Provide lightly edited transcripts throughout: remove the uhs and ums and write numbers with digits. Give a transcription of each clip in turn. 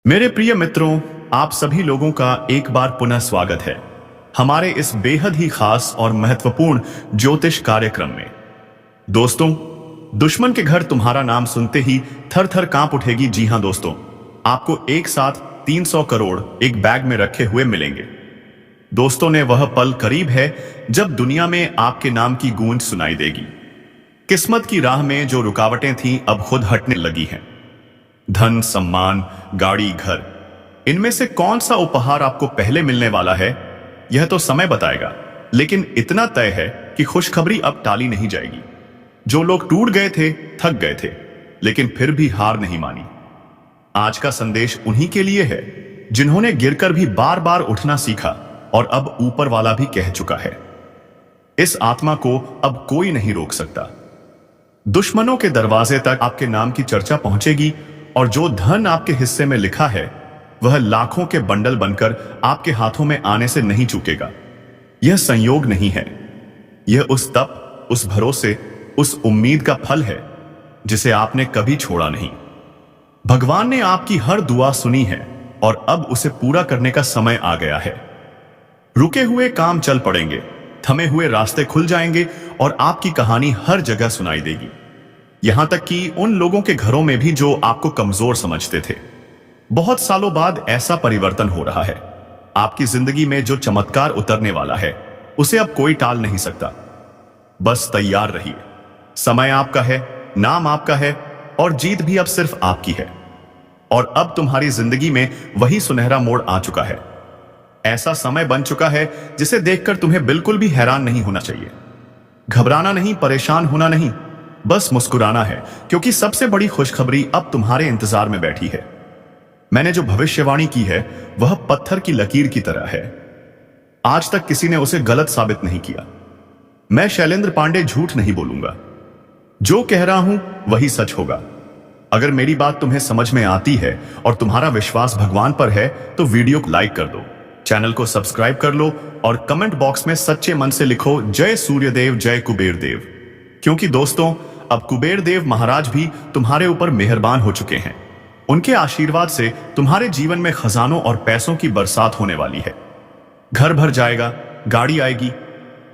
मेरे प्रिय मित्रों, आप सभी लोगों का एक बार पुनः स्वागत है हमारे इस बेहद ही खास और महत्वपूर्ण ज्योतिष कार्यक्रम में। दोस्तों, दुश्मन के घर तुम्हारा नाम सुनते ही थर थर कांप उठेगी। जी हां दोस्तों, आपको एक साथ 300 करोड़ एक बैग में रखे हुए मिलेंगे। दोस्तों ने वह पल करीब है जब दुनिया में आपके नाम की गूंज सुनाई देगी। किस्मत की राह में जो रुकावटें थीं अब खुद हटने लगी हैं। धन, सम्मान, गाड़ी, घर, इनमें से कौन सा उपहार आपको पहले मिलने वाला है, यह तो समय बताएगा। लेकिन इतना तय है कि खुशखबरी अब टाली नहीं जाएगी। जो लोग टूट गए थे, थक गए थे, लेकिन फिर भी हार नहीं मानी। आज का संदेश उन्हीं के लिए है जिन्होंने गिरकर भी बार बार उठना सीखा और अब ऊपर वाला भी कह चुका है, इस आत्मा को अब कोई नहीं रोक सकता। दुश्मनों के दरवाजे तक आपके नाम की चर्चा पहुंचेगी और जो धन आपके हिस्से में लिखा है वह लाखों के बंडल बनकर आपके हाथों में आने से नहीं चूकेगा। यह संयोग नहीं है, यह उस तप, उस भरोसे, उस उम्मीद का फल है जिसे आपने कभी छोड़ा नहीं। भगवान ने आपकी हर दुआ सुनी है और अब उसे पूरा करने का समय आ गया है। रुके हुए काम चल पड़ेंगे, थमे हुए रास्ते खुल जाएंगे और आपकी कहानी हर जगह सुनाई देगी। यहां तक कि उन लोगों के घरों में भी जो आपको कमजोर समझते थे। बहुत सालों बाद ऐसा परिवर्तन हो रहा है। आपकी जिंदगी में जो चमत्कार उतरने वाला है उसे अब कोई टाल नहीं सकता। बस तैयार रहिए। समय आपका है, नाम आपका है और जीत भी अब सिर्फ आपकी है। और अब तुम्हारी जिंदगी में वही सुनहरा मोड़ आ चुका है। ऐसा समय बन चुका है जिसे देखकर तुम्हें बिल्कुल भी हैरान नहीं होना चाहिए। घबराना नहीं, परेशान होना नहीं, बस मुस्कुराना है, क्योंकि सबसे बड़ी खुशखबरी अब तुम्हारे इंतजार में बैठी है। मैंने जो भविष्यवाणी की है वह पत्थर की लकीर की तरह है। आज तक किसी ने उसे गलत साबित नहीं किया। मैं शैलेंद्र पांडे झूठ नहीं बोलूंगा। जो कह रहा हूं वही सच होगा। अगर मेरी बात तुम्हें समझ में आती है और तुम्हारा विश्वास भगवान पर है तो वीडियो को लाइक कर दो, चैनल को सब्सक्राइब कर लो और कमेंट बॉक्स में सच्चे मन से लिखो जय सूर्यदेव, जय कुबेर देव। क्योंकि दोस्तों, अब कुबेर देव महाराज भी तुम्हारे ऊपर मेहरबान हो चुके हैं। उनके आशीर्वाद से तुम्हारे जीवन में खजानों और पैसों की बरसात होने वाली है। घर भर जाएगा, गाड़ी आएगी,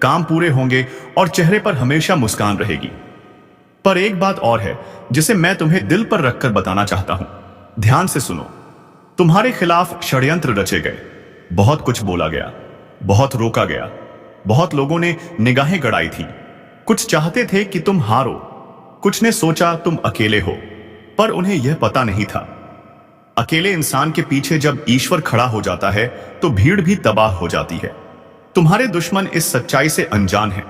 काम पूरे होंगे और चेहरे पर हमेशा मुस्कान रहेगी। पर एक बात और है जिसे मैं तुम्हें दिल पर रखकर बताना चाहता हूं। ध्यान से सुनो। तुम्हारे खिलाफ षड्यंत्र रचे गए, बहुत कुछ बोला गया, बहुत रोका गया, बहुत लोगों ने निगाहें गड़ाई थी। कुछ चाहते थे कि तुम हारो, कुछ ने सोचा तुम अकेले हो, पर उन्हें यह पता नहीं था अकेले इंसान के पीछे जब ईश्वर खड़ा हो जाता है तो भीड़ भी तबाह हो जाती है। तुम्हारे दुश्मन इस सच्चाई से अनजान हैं।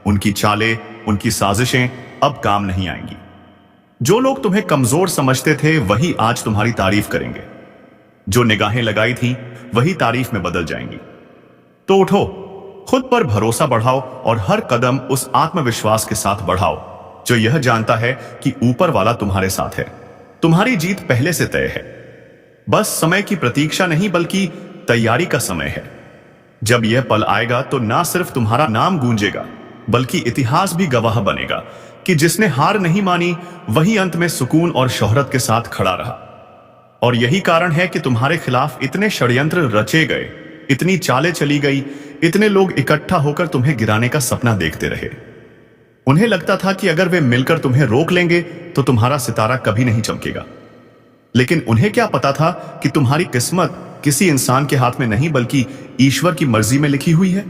उनकी चालें, उनकी साजिशें अब काम नहीं आएंगी। जो लोग तुम्हें कमजोर समझते थे वही आज तुम्हारी तारीफ करेंगे। जो निगाहें लगाई थी वही तारीफ में बदल जाएंगी। तो उठो, खुद पर भरोसा बढ़ाओ और हर कदम उस आत्मविश्वास के साथ बढ़ाओ जो यह जानता है कि ऊपर वाला तुम्हारे साथ है। तुम्हारी जीत पहले से तय है। बस समय की प्रतीक्षा नहीं बल्कि तैयारी का समय है। जब यह पल आएगा तो ना सिर्फ तुम्हारा नाम गूंजेगा बल्कि इतिहास भी गवाह बनेगा कि जिसने हार नहीं मानी वही अंत में सुकून और शोहरत के साथ खड़ा रहा। और यही कारण है कि तुम्हारे खिलाफ इतने षड्यंत्र रचे गए, इतनी चालें चली गई, इतने लोग इकट्ठा होकर तुम्हें गिराने का सपना देखते रहे। उन्हें लगता था कि अगर वे मिलकर तुम्हें रोक लेंगे तो तुम्हारा सितारा कभी नहीं चमकेगा। लेकिन उन्हें क्या पता था कि तुम्हारी किस्मत किसी इंसान के हाथ में नहीं बल्कि ईश्वर की मर्जी में लिखी हुई है।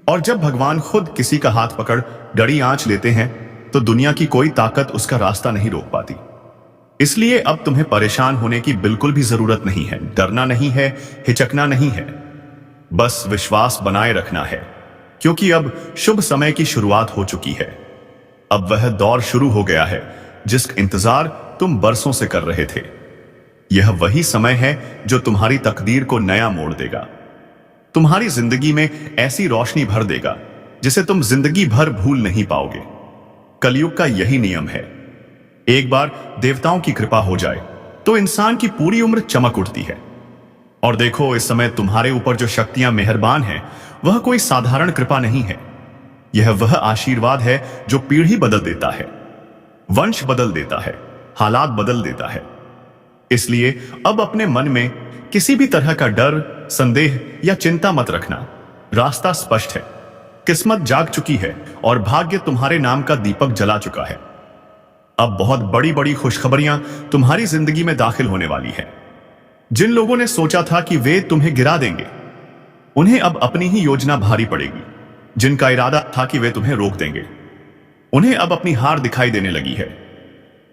और जब भगवान खुद किसी का हाथ पकड़ डड़ी आंच लेते हैं तो दुनिया की कोई ताकत उसका रास्ता नहीं रोक पाती। इसलिए अब तुम्हें परेशान होने की बिल्कुल भी जरूरत नहीं है। डरना नहीं है, हिचकना नहीं है, बस विश्वास बनाए रखना है। क्योंकि अब शुभ समय की शुरुआत हो चुकी है। अब वह दौर शुरू हो गया है जिसका इंतजार तुम बरसों से कर रहे थे। यह वही समय है जो तुम्हारी तकदीर को नया मोड़ देगा, तुम्हारी जिंदगी में ऐसी रोशनी भर देगा जिसे तुम जिंदगी भर भूल नहीं पाओगे। कलयुग का यही नियम है। एक बार देवताओं की कृपा हो जाए तो इंसान की पूरी उम्र चमक उठती है। और देखो, इस समय तुम्हारे ऊपर जो शक्तियां मेहरबान हैं वह कोई साधारण कृपा नहीं है। यह वह आशीर्वाद है जो पीढ़ी बदल देता है, वंश बदल देता है, हालात बदल देता है। इसलिए अब अपने मन में किसी भी तरह का डर, संदेह या चिंता मत रखना। रास्ता स्पष्ट है, किस्मत जाग चुकी है और भाग्य तुम्हारे नाम का दीपक जला चुका है। अब बहुत बड़ी बड़ी खुशखबरियां तुम्हारी जिंदगी में दाखिल होने वाली है। जिन लोगों ने सोचा था कि वे तुम्हें गिरा देंगे, उन्हें अब अपनी ही योजना भारी पड़ेगी। जिनका इरादा था कि वे तुम्हें रोक देंगे, उन्हें अब अपनी हार दिखाई देने लगी है।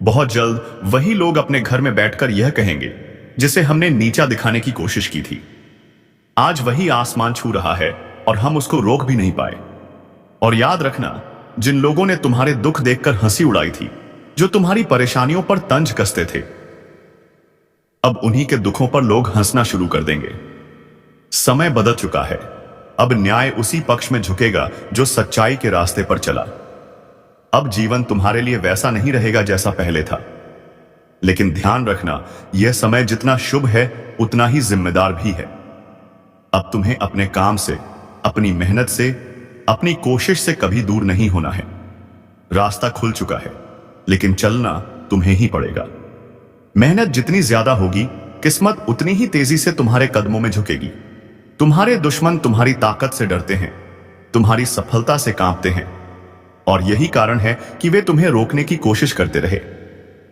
बहुत जल्द वही लोग अपने घर में बैठकर यह कहेंगे जिसे हमने नीचा दिखाने की कोशिश की थी, आज वही आसमान छू रहा है और हम उसको रोक भी नहीं पाए। और याद रखना, जिन लोगों ने तुम्हारे दुख देखकर हंसी उड़ाई थी, जो तुम्हारी परेशानियों पर तंज कसते थे, अब उन्हीं के दुखों पर लोग हंसना शुरू कर देंगे। समय बदल चुका है, अब न्याय उसी पक्ष में झुकेगा जो सच्चाई के रास्ते पर चला। अब जीवन तुम्हारे लिए वैसा नहीं रहेगा जैसा पहले था, लेकिन ध्यान रखना, यह समय जितना शुभ है उतना ही जिम्मेदार भी है। अब तुम्हें अपने काम से, अपनी मेहनत से, अपनी कोशिश से कभी दूर नहीं होना है। रास्ता खुल चुका है, लेकिन चलना तुम्हें ही पड़ेगा। मेहनत जितनी ज्यादा होगी, किस्मत उतनी ही तेजी से तुम्हारे कदमों में झुकेगी। तुम्हारे दुश्मन तुम्हारी ताकत से डरते हैं, तुम्हारी सफलता से कांपते हैं, और यही कारण है कि वे तुम्हें रोकने की कोशिश करते रहे।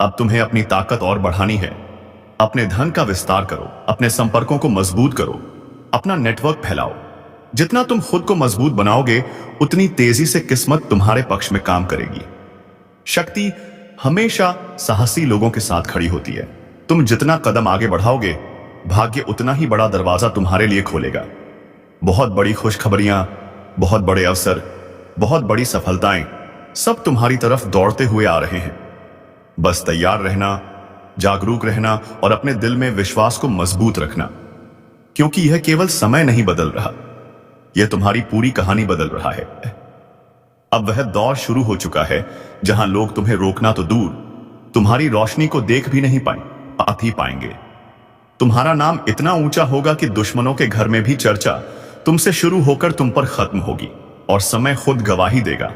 अब तुम्हें अपनी ताकत और बढ़ानी है। अपने धन का विस्तार करो, अपने संपर्कों को मजबूत करो, अपना नेटवर्क फैलाओ। जितना तुम खुद को मजबूत बनाओगे, उतनी तेजी से किस्मत तुम्हारे पक्ष में काम करेगी। शक्ति हमेशा साहसी लोगों के साथ खड़ी होती है। तुम जितना कदम आगे बढ़ाओगे, भाग्य उतना ही बड़ा दरवाजा तुम्हारे लिए खोलेगा। बहुत बड़ी खुशखबरियां, बहुत बड़े अवसर, बहुत बड़ी सफलताएं सब तुम्हारी तरफ दौड़ते हुए आ रहे हैं। बस तैयार रहना, जागरूक रहना और अपने दिल में विश्वास को मजबूत रखना, क्योंकि यह केवल समय नहीं बदल रहा, यह तुम्हारी पूरी कहानी बदल रहा है। अब वह दौर शुरू हो चुका है जहां लोग तुम्हें रोकना तो दूर, तुम्हारी रोशनी को देख भी नहीं पाएंगे। तुम्हारा नाम इतना ऊंचा होगा कि दुश्मनों के घर में भी चर्चा तुमसे शुरू होकर तुम पर खत्म होगी, और समय खुद गवाही देगा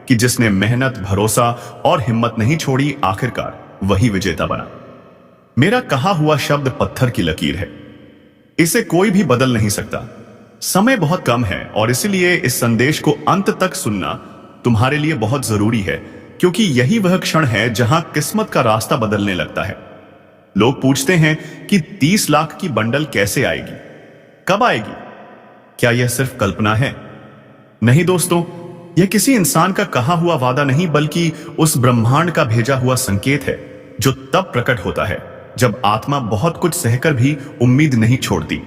कि जिसने मेहनत, भरोसा और हिम्मत नहीं छोड़ी, आखिरकार वही विजेता बना। मेरा कहा हुआ शब्द पत्थर की लकीर है, इसे कोई भी बदल नहीं सकता। समय बहुत कम है और इसलिए इस संदेश को अंत तक सुनना तुम्हारे लिए बहुत जरूरी है, क्योंकि यही वह क्षण है जहां किस्मत का रास्ता बदलने लगता है। लोग पूछते हैं कि 30 लाख की बंडल कैसे आएगी, कब आएगी? क्या यह सिर्फ कल्पना है? नहीं दोस्तों, यह किसी इंसान का कहा हुआ वादा नहीं, बल्कि उस ब्रह्मांड का भेजा हुआ संकेत है जो तब प्रकट होता है जब आत्मा बहुत कुछ सहकर भी उम्मीद नहीं छोड़ती।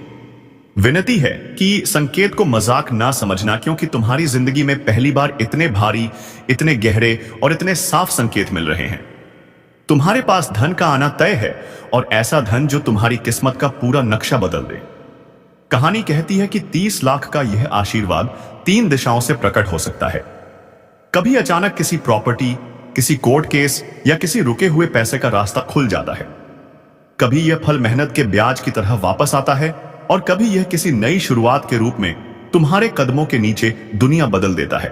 विनती है कि संकेत को मजाक ना समझना, क्योंकि तुम्हारी जिंदगी में पहली बार इतने भारी, इतने गहरे और इतने साफ संकेत मिल रहे हैं। तुम्हारे पास धन का आना तय है, और ऐसा धन जो तुम्हारी किस्मत का पूरा नक्शा बदल दे। कहानी कहती है कि 30 लाख का यह आशीर्वाद 3 दिशाओं से प्रकट हो सकता है। कभी अचानक किसी प्रॉपर्टी, किसी कोर्ट केस या किसी रुके हुए पैसे का रास्ता खुल जाता है। कभी यह फल मेहनत के ब्याज की तरह वापस आता है, और कभी यह किसी नई शुरुआत के रूप में तुम्हारे कदमों के नीचे दुनिया बदल देता है।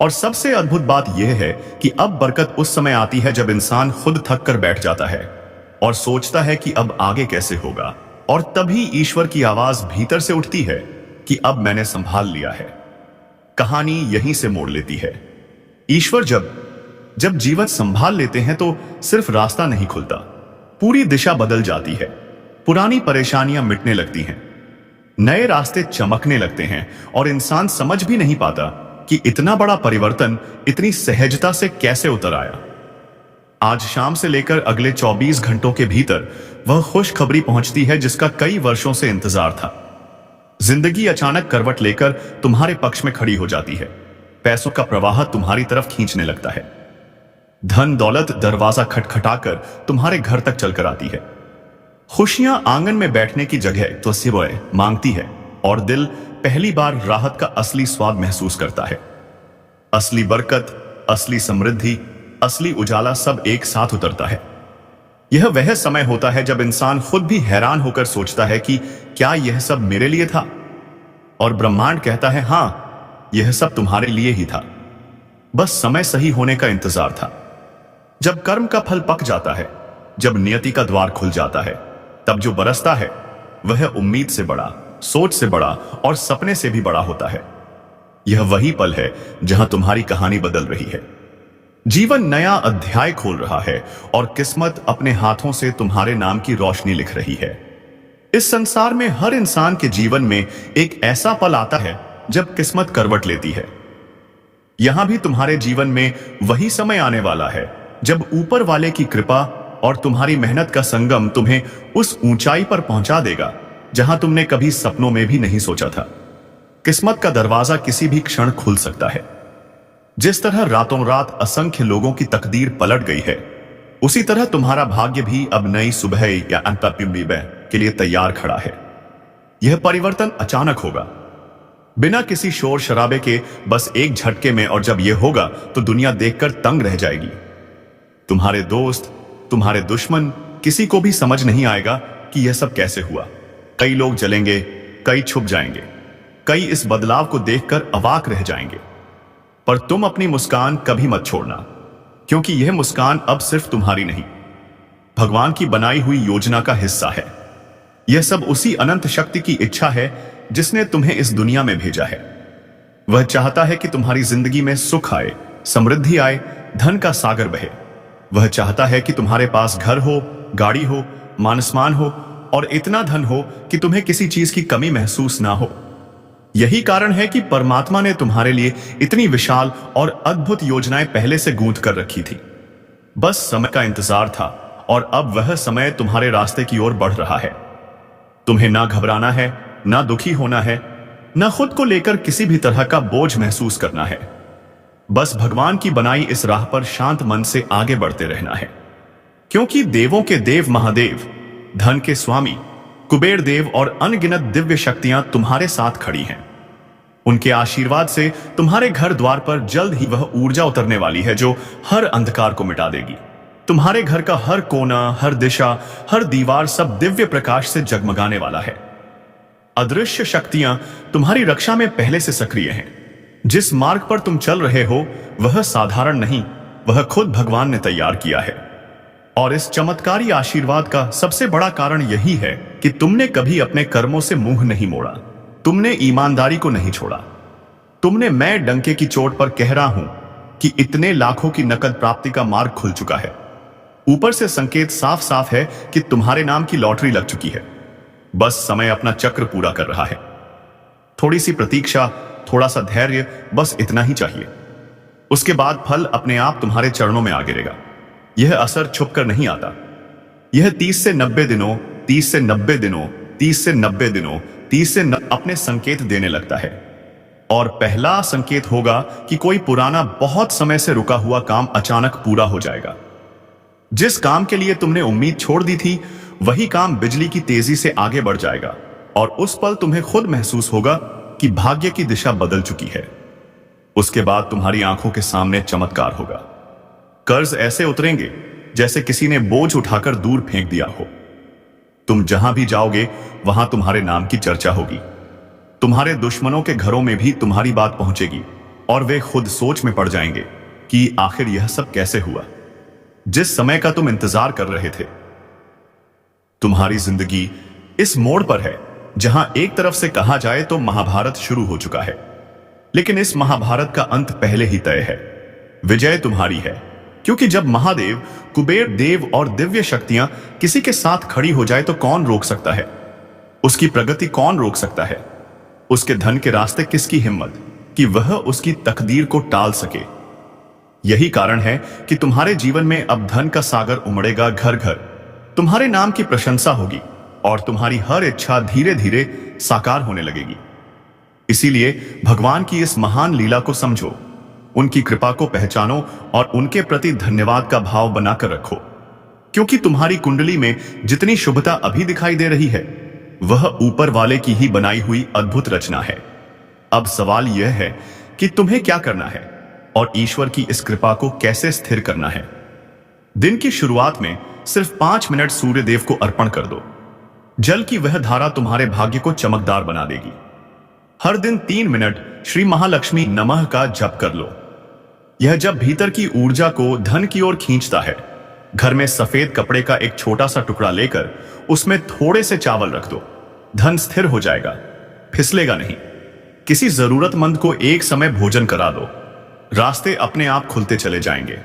और सबसे अद्भुत बात यह है कि अब बरकत उस समय आती है जब इंसान खुद थक कर बैठ जाता है और सोचता है कि अब आगे कैसे होगा, और तभी ईश्वर की आवाज भीतर से उठती है कि अब मैंने संभाल लिया है। कहानी यहीं से मोड़ लेती है। ईश्वर जब जीवन संभाल लेते हैं तो सिर्फ रास्ता नहीं खुलता, पूरी दिशा बदल जाती है। पुरानी परेशानियां मिटने लगती हैं, नए रास्ते चमकने लगते हैं, और इंसान समझ भी नहीं पाता कि इतना बड़ा परिवर्तन इतनी सहजता से कैसे उतर आया। आज शाम से लेकर अगले 24 घंटों के भीतर वह खुशखबरी पहुंचती है जिसका कई वर्षों से इंतजार था। जिंदगी अचानक करवट लेकर तुम्हारे पक्ष में खड़ी हो जाती है। पैसों का प्रवाह तुम्हारी तरफ खींचने लगता है। धन दौलत दरवाजा खटखटाकर तुम्हारे घर तक चलकर आती है। खुशियां आंगन में बैठने की जगह तो सिवाय मांगती है, और दिल पहली बार राहत का असली स्वाद महसूस करता है। असली बरकत, असली समृद्धि, असली उजाला सब एक साथ उतरता है। यह वह समय होता है जब इंसान खुद भी हैरान होकर सोचता है कि क्या यह सब मेरे लिए था, और ब्रह्मांड कहता है हां, यह सब तुम्हारे लिए ही था, बस समय सही होने का इंतजार था। जब कर्म का फल पक जाता है जब नियति का द्वार खुल जाता है, तब जो बरसता है वह उम्मीद से बड़ा, सोच से बड़ा और सपने से भी बड़ा होता है। यह वही पल है जहां तुम्हारी कहानी बदल रही है। जीवन नया अध्याय खोल रहा है और किस्मत अपने हाथों से तुम्हारे नाम की रोशनी लिख रही है। इस संसार में हर इंसान के जीवन में एक ऐसा पल आता है जब किस्मत करवट लेती है। यहां भी तुम्हारे जीवन में वही समय आने वाला है जब ऊपर वाले की कृपा और तुम्हारी मेहनत का संगम तुम्हें उस ऊंचाई पर पहुंचा देगा जहां तुमने कभी सपनों में भी नहीं सोचा था। किस्मत का दरवाजा किसी भी क्षण खुल सकता है। जिस तरह रातों रात असंख्य लोगों की तकदीर पलट गई है, उसी तरह तुम्हारा भाग्य भी अब नई सुबह या अंतर्बिंब के लिए तैयार खड़ा है। यह परिवर्तन अचानक होगा, बिना किसी शोर शराबे के, बस एक झटके में, और जब यह होगा तो दुनिया देखकर तंग रह जाएगी। तुम्हारे दोस्त, तुम्हारे दुश्मन, किसी को भी समझ नहीं आएगा कि यह सब कैसे हुआ। कई लोग जलेंगे, कई छुप जाएंगे, कई इस बदलाव को देखकर अवाक रह जाएंगे। पर तुम अपनी मुस्कान कभी मत छोड़ना, क्योंकि यह मुस्कान अब सिर्फ तुम्हारी नहीं, भगवान की बनाई हुई योजना का हिस्सा है। यह सब उसी अनंत शक्ति की इच्छा है जिसने तुम्हें इस दुनिया में भेजा है। वह चाहता है कि तुम्हारी जिंदगी में सुख आए, समृद्धि आए, धन का सागर बहे। वह चाहता है कि तुम्हारे पास घर हो, गाड़ी हो, मान सम्मान हो और इतना धन हो कि तुम्हें किसी चीज की कमी महसूस ना हो। यही कारण है कि परमात्मा ने तुम्हारे लिए इतनी विशाल और अद्भुत योजनाएं पहले से गूंथ कर रखी थी। बस समय का इंतजार था और अब वह समय तुम्हारे रास्ते की ओर बढ़ रहा है। तुम्हें ना घबराना है, ना दुखी होना है, ना खुद को लेकर किसी भी तरह का बोझ महसूस करना है। बस भगवान की बनाई इस राह पर शांत मन से आगे बढ़ते रहना है, क्योंकि देवों के देव महादेव, धन के स्वामी कुबेर देव और अनगिनत दिव्य शक्तियां तुम्हारे साथ खड़ी हैं। उनके आशीर्वाद से तुम्हारे घर द्वार पर जल्द ही वह ऊर्जा उतरने वाली है जो हर अंधकार को मिटा देगी। तुम्हारे घर का हर कोना, हर दिशा, हर दीवार सब दिव्य प्रकाश से जगमगाने वाला है। अदृश्य शक्तियां तुम्हारी रक्षा में पहले से सक्रिय हैं। जिस मार्ग पर तुम चल रहे हो वह साधारण नहीं, वह खुद भगवान ने तैयार किया है। और इस चमत्कारी आशीर्वाद का सबसे बड़ा कारण यही है कि तुमने कभी अपने कर्मों से मुंह नहीं मोड़ा, तुमने ईमानदारी को नहीं छोड़ा। तुमने मैं डंके की चोट पर कह रहा हूं कि इतने लाखों की नकद प्राप्ति का मार्ग खुल चुका है। ऊपर से संकेत साफ साफ है कि तुम्हारे नाम की लॉटरी लग चुकी है। बस समय अपना चक्र पूरा कर रहा है। थोड़ी सी प्रतीक्षा, थोड़ा सा धैर्य, बस इतना ही चाहिए। उसके बाद फल अपने आप तुम्हारे चरणों में आ गिरेगा। यह असर छुपकर नहीं आता। यह 30 से 90 दिनों, 30 से 90 दिनों, 30 से 90 दिनों, 30 से अपने संकेत देने लगता है। और पहला संकेत होगा कि कोई पुराना, बहुत समय से रुका हुआ काम अचानक पूरा हो जाएगा। जिस काम के लिए तुमने उम्मीद छोड़ दी थी, वही काम बिजली की तेजी से आगे बढ़ जाएगा और उस पल तुम्हें खुद महसूस होगा कि भाग्य की दिशा बदल चुकी है। उसके बाद तुम्हारी आंखों के सामने चमत्कार होगा। कर्ज ऐसे उतरेंगे जैसे किसी ने बोझ उठाकर दूर फेंक दिया हो। तुम जहां भी जाओगे वहां तुम्हारे नाम की चर्चा होगी। तुम्हारे दुश्मनों के घरों में भी तुम्हारी बात पहुंचेगी और वे खुद सोच में पड़ जाएंगे कि आखिर यह सब कैसे हुआ, जिस समय का तुम इंतजार कर रहे थे। तुम्हारी जिंदगी इस मोड़ पर है जहां एक तरफ से कहा जाए तो महाभारत शुरू हो चुका है, लेकिन इस महाभारत का अंत पहले ही तय है। विजय तुम्हारी है, क्योंकि जब महादेव, कुबेर देव और दिव्य शक्तियां किसी के साथ खड़ी हो जाए तो कौन रोक सकता है? उसकी प्रगति कौन रोक सकता है? उसके धन के रास्ते किसकी हिम्मत कि वह उसकी तकदीर को टाल सके? यही कारण है कि तुम्हारे जीवन में अब धन का सागर उमड़ेगा, घर घर तुम्हारे नाम की प्रशंसा होगी और तुम्हारी हर इच्छा धीरे धीरे साकार होने लगेगी। इसीलिए भगवान की इस महान लीला को समझो, उनकी कृपा को पहचानो और उनके प्रति धन्यवाद का भाव बनाकर रखो, क्योंकि तुम्हारी कुंडली में जितनी शुभता अभी दिखाई दे रही है वह ऊपर वाले की ही बनाई हुई अद्भुत रचना है। अब सवाल यह है कि तुम्हें क्या करना है और ईश्वर की इस कृपा को कैसे स्थिर करना है। दिन की शुरुआत में सिर्फ 5 मिनट सूर्य देव को अर्पण कर दो। जल की वह धारा तुम्हारे भाग्य को चमकदार बना देगी। हर दिन 3 मिनट श्री महालक्ष्मी नमः का जप कर लो। यह जब भीतर की ऊर्जा को धन की ओर खींचता है, घर में सफेद कपड़े का एक छोटा सा टुकड़ा लेकर उसमें थोड़े से चावल रख दो। धन स्थिर हो जाएगा, फिसलेगा नहीं। किसी जरूरतमंद को एक समय भोजन करा दो, रास्ते अपने आप खुलते चले जाएंगे,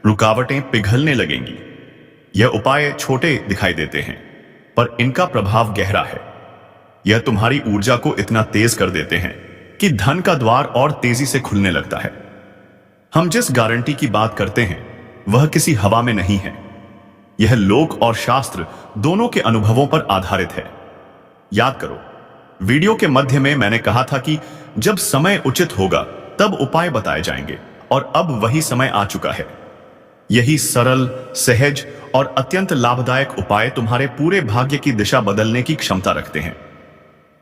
रुकावटें पिघलने लगेंगी। यह उपाय छोटे दिखाई देते हैं, पर इनका प्रभाव गहरा है। यह तुम्हारी ऊर्जा को इतना तेज कर देते हैं कि धन का द्वार और तेजी से खुलने लगता है। हम जिस गारंटी की बात करते हैं वह किसी हवा में नहीं है। यह लोक और शास्त्र दोनों के अनुभवों पर आधारित है। याद करो, वीडियो के मध्य में मैंने कहा था कि जब समय उचित होगा तब उपाय बताए जाएंगे, और अब वही समय आ चुका है। यही सरल, सहज और अत्यंत लाभदायक उपाय तुम्हारे पूरे भाग्य की दिशा बदलने की क्षमता रखते हैं।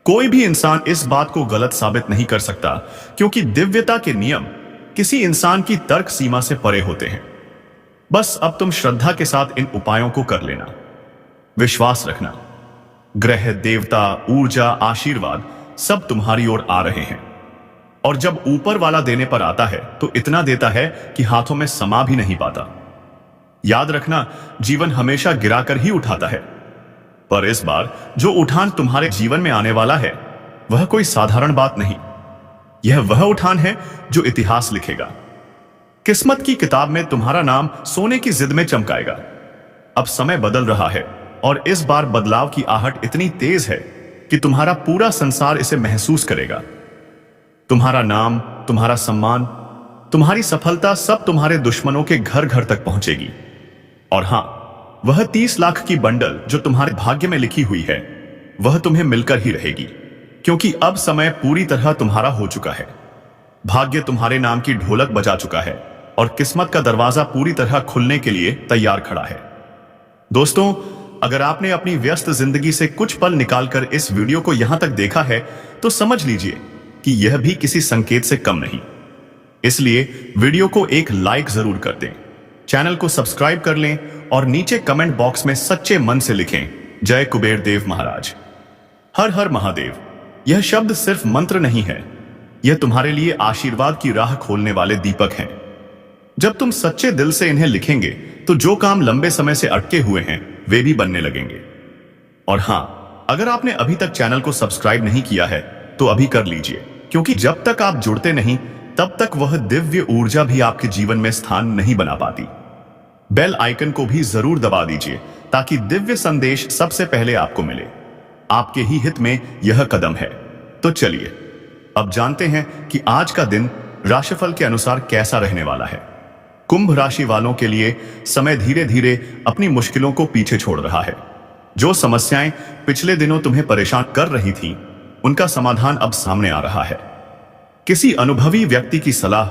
कोई भी इंसान इस बात को गलत साबित नहीं कर सकता, क्योंकि दिव्यता के नियम किसी इंसान की तर्क सीमा से परे होते हैं। बस अब तुम श्रद्धा के साथ इन उपायों को कर लेना, विश्वास रखना। ग्रह, देवता, ऊर्जा, आशीर्वाद सब तुम्हारी ओर आ रहे हैं, और जब ऊपर वाला देने पर आता है तो इतना देता है कि हाथों में समा भी नहीं पाता। याद रखना, जीवन हमेशा गिराकर ही उठाता है, पर इस बार जो उठान तुम्हारे जीवन में आने वाला है वह कोई साधारण बात नहीं। यह वह उठान है जो इतिहास लिखेगा। किस्मत की किताब में तुम्हारा नाम सोने की जिद में चमकाएगा। अब समय बदल रहा है, और इस बार बदलाव की आहट इतनी तेज है कि तुम्हारा पूरा संसार इसे महसूस करेगा। तुम्हारा नाम, तुम्हारा सम्मान, तुम्हारी सफलता सब तुम्हारे दुश्मनों के घर घर तक पहुंचेगी। और हां, वह 30 लाख की बंडल जो तुम्हारे भाग्य में लिखी हुई है वह तुम्हें मिलकर ही रहेगी, क्योंकि अब समय पूरी तरह तुम्हारा हो चुका है। भाग्य तुम्हारे नाम की ढोलक बजा चुका है, और किस्मत का दरवाजा पूरी तरह खुलने के लिए तैयार खड़ा है। दोस्तों, अगर आपने अपनी व्यस्त जिंदगी से कुछ पल निकालकर इस वीडियो को यहां तक देखा है तो समझ लीजिए कि यह भी किसी संकेत से कम नहीं। इसलिए वीडियो को एक लाइक जरूर कर दें, चैनल को सब्सक्राइब कर लें, और नीचे कमेंट बॉक्स में सच्चे मन से लिखें, जय कुबेर देव महाराज, हर हर महादेव। यह शब्द सिर्फ मंत्र नहीं है, यह तुम्हारे लिए आशीर्वाद की राह खोलने वाले दीपक हैं। जब तुम सच्चे दिल से इन्हें लिखेंगे तो जो काम लंबे समय से अटके हुए हैं वे भी बनने लगेंगे। और हां, अगर आपने अभी तक चैनल को सब्सक्राइब नहीं किया है तो अभी कर लीजिए, क्योंकि जब तक आप जुड़ते नहीं तब तक वह दिव्य ऊर्जा भी आपके जीवन में स्थान नहीं बना पाती। बेल आइकन को भी जरूर दबा दीजिए ताकि दिव्य संदेश सबसे पहले आपको मिले। आपके ही हित में यह कदम है। तो चलिए अब जानते हैं कि आज का दिन राशिफल के अनुसार कैसा रहने वाला है। कुंभ राशि वालों के लिए समय धीरे धीरे अपनी मुश्किलों को पीछे छोड़ रहा है। जो समस्याएं पिछले दिनों तुम्हें परेशान कर रही थीं, उनका समाधान अब सामने आ रहा है। किसी अनुभवी व्यक्ति की सलाह,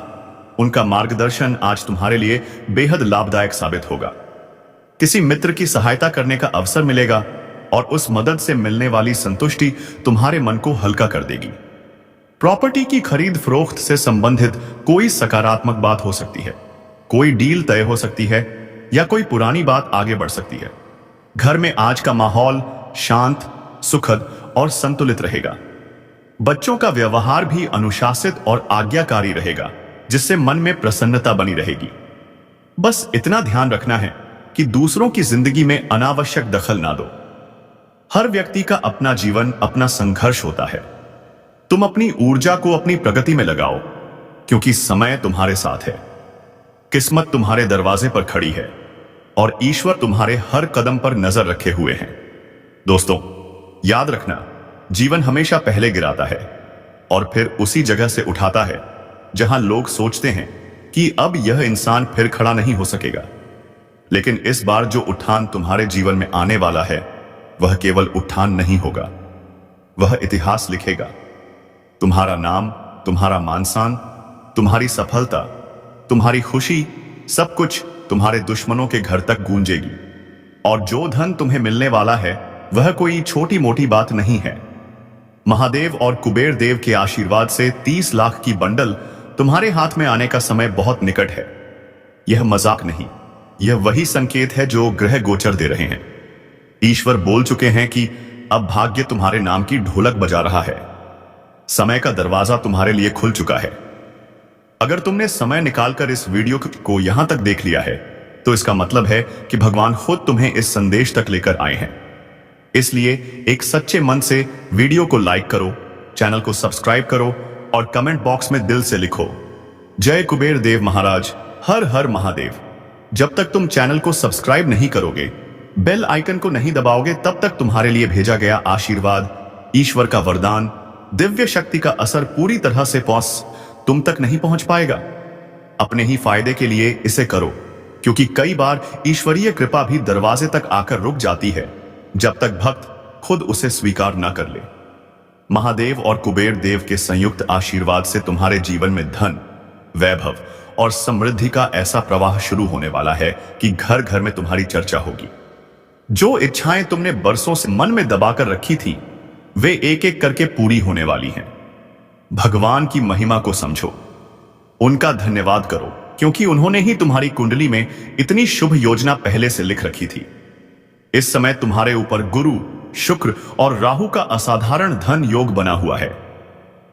उनका मार्गदर्शन आज तुम्हारे लिए बेहद लाभदायक साबित होगा। किसी मित्र की सहायता करने का अवसर मिलेगा, और उस मदद से मिलने वाली संतुष्टि तुम्हारे मन को हल्का कर देगी। प्रॉपर्टी की खरीद फरोख्त से संबंधित कोई सकारात्मक बात हो सकती है, कोई डील तय हो सकती है, या कोई पुरानी बात आगे बढ़ सकती है। घर में आज का माहौल शांत, सुखद और संतुलित रहेगा। बच्चों का व्यवहार भी अनुशासित और आज्ञाकारी रहेगा, जिससे मन में प्रसन्नता बनी रहेगी। बस इतना ध्यान रखना है कि दूसरों की जिंदगी में अनावश्यक दखल ना दो। हर व्यक्ति का अपना जीवन, अपना संघर्ष होता है। तुम अपनी ऊर्जा को अपनी प्रगति में लगाओ, क्योंकि समय तुम्हारे साथ है। किस्मत तुम्हारे दरवाजे पर खड़ी है, और ईश्वर तुम्हारे हर कदम पर नजर रखे हुए हैं। दोस्तों, याद रखना, जीवन हमेशा पहले गिराता है और फिर उसी जगह से उठाता है जहां लोग सोचते हैं कि अब यह इंसान फिर खड़ा नहीं हो सकेगा। लेकिन इस बार जो उठान तुम्हारे जीवन में आने वाला है वह केवल उठान नहीं होगा, वह इतिहास लिखेगा। तुम्हारा नाम, तुम्हारा मान-सम्मान, तुम्हारी सफलता, तुम्हारी खुशी, सब कुछ तुम्हारे दुश्मनों के घर तक गूंजेगी। और जो धन तुम्हें मिलने वाला है वह कोई छोटी मोटी बात नहीं है। महादेव और कुबेर देव के आशीर्वाद से 30 लाख की बंडल तुम्हारे हाथ में आने का समय बहुत निकट है। यह मजाक नहीं, यह वही संकेत है जो ग्रह गोचर दे रहे हैं। ईश्वर बोल चुके हैं कि अब भाग्य तुम्हारे नाम की ढोलक बजा रहा है। समय का दरवाजा तुम्हारे लिए खुल चुका है। अगर तुमने समय निकालकर इस वीडियो को यहां तक देख लिया है तो इसका मतलब है कि भगवान खुद तुम्हें इस संदेश तक लेकर आए हैं। इसलिए एक सच्चे मन से वीडियो को लाइक करो, चैनल को सब्सक्राइब करो और कमेंट बॉक्स में दिल से लिखो, जय कुबेर देव महाराज, हर हर महादेव। जब तक तुम चैनल को सब्सक्राइब नहीं करोगे, बेल आइकन को नहीं दबाओगे, तब तक तुम्हारे लिए भेजा गया आशीर्वाद, ईश्वर का वरदान, दिव्य शक्ति का असर पूरी तरह से तुम तक नहीं पहुंच पाएगा। अपने ही फायदे के लिए इसे करो, क्योंकि कई बार ईश्वरीय कृपा भी दरवाजे तक आकर रुक जाती है जब तक भक्त खुद उसे स्वीकार न कर ले। महादेव और कुबेर देव के संयुक्त आशीर्वाद से तुम्हारे जीवन में धन, वैभव और समृद्धि का ऐसा प्रवाह शुरू होने वाला है कि घर घर में तुम्हारी चर्चा होगी। जो इच्छाएं तुमने बरसों से मन में दबाकर रखी थी, वे एक एक करके पूरी होने वाली हैं। भगवान की महिमा को समझो, उनका धन्यवाद करो, क्योंकि उन्होंने ही तुम्हारी कुंडली में इतनी शुभ योजना पहले से लिख रखी थी। इस समय तुम्हारे ऊपर गुरु, शुक्र और राहु का असाधारण धन योग बना हुआ है।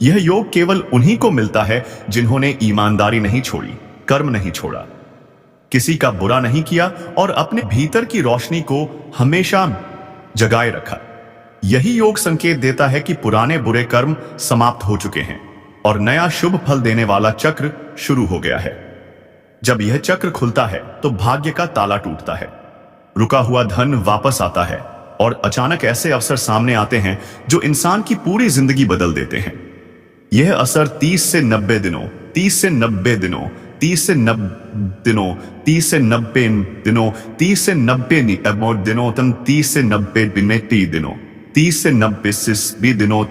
यह योग केवल उन्हीं को मिलता है जिन्होंने ईमानदारी नहीं छोड़ी, कर्म नहीं छोड़ा, किसी का बुरा नहीं किया और अपने भीतर की रोशनी को हमेशा जगाए रखा। यही योग संकेत देता है कि पुराने बुरे कर्म समाप्त हो चुके हैं और नया शुभ फल देने वाला चक्र शुरू हो गया है। जब यह चक्र खुलता है तो भाग्य का ताला टूटता है, रुका हुआ धन वापस आता है और अचानक ऐसे अवसर सामने आते हैं जो इंसान की पूरी जिंदगी बदल देते हैं। यह असर 30 से 90 दिनों, 30 से 90 दिनों, 30 से 90 दिनों, 30 से 90 दिनों, 30 से 90 दिनों, 30 से 90 दिनों, 30 से 90 दिनों,